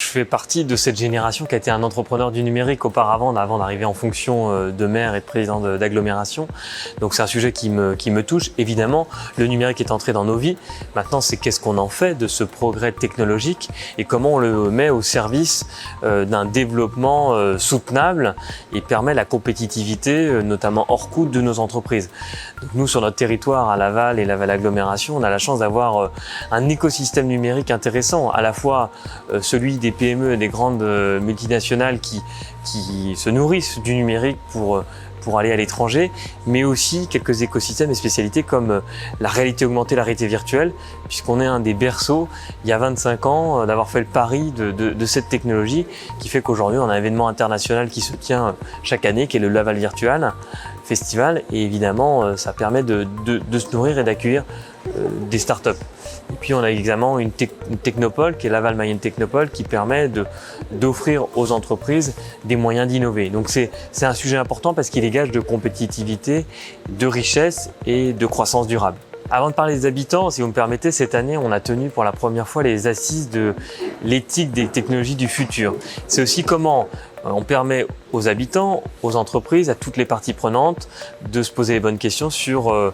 fais partie de cette génération qui a été un entrepreneur du numérique auparavant, avant d'arriver en fonction de maire et de président d'agglomération. Donc c'est un sujet qui me touche. Évidemment, le numérique est entré dans nos vies. Maintenant, c'est qu'est-ce qu'on en fait de ce progrès technologique et comment on le met au service d'un développement soutenable et permet la compétitivité, notamment hors coût, de nos entreprises. Donc nous, sur notre territoire, à Laval et Laval Agglomération, on a la chance d'avoir un écosystème numérique intéressant, à la fois celui des PME et des grandes multinationales qui se nourrissent du numérique pour aller à l'étranger, mais aussi quelques écosystèmes et spécialités comme la réalité augmentée, la réalité virtuelle, puisqu'on est un des berceaux, il y a 25 ans, d'avoir fait le pari de cette technologie, qui fait qu'aujourd'hui, on a un événement international qui se tient chaque année, qui est le Laval Virtual Festival, et évidemment, ça permet de se nourrir et d'accueillir des startups. Et puis on a également une technopole qui est Laval Mayenne Technopole qui permet d'offrir aux entreprises des moyens d'innover. Donc c'est un sujet important parce qu'il est gage de compétitivité, de richesse et de croissance durable. Avant de parler des habitants, si vous me permettez, cette année, on a tenu pour la première fois les assises de l'éthique des technologies du futur. C'est aussi comment on permet aux habitants, aux entreprises, à toutes les parties prenantes de se poser les bonnes questions sur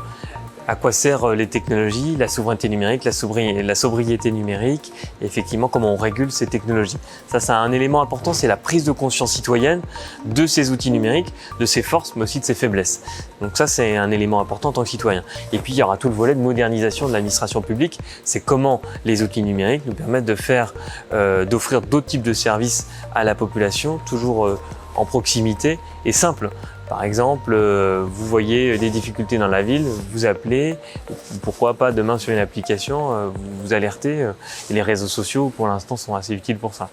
à quoi servent les technologies, la souveraineté numérique, la sobriété numérique, et effectivement comment on régule ces technologies. Ça, c'est un élément important, c'est la prise de conscience citoyenne de ces outils numériques, de ses forces, mais aussi de ses faiblesses. Donc ça, c'est un élément important en tant que citoyen. Et puis, il y aura tout le volet de modernisation de l'administration publique, c'est comment les outils numériques nous permettent d'offrir d'autres types de services à la population, toujours en proximité et simple. Par exemple, vous voyez des difficultés dans la ville, vous appelez, pourquoi pas demain sur une application, vous alertez, et les réseaux sociaux pour l'instant sont assez utiles pour ça.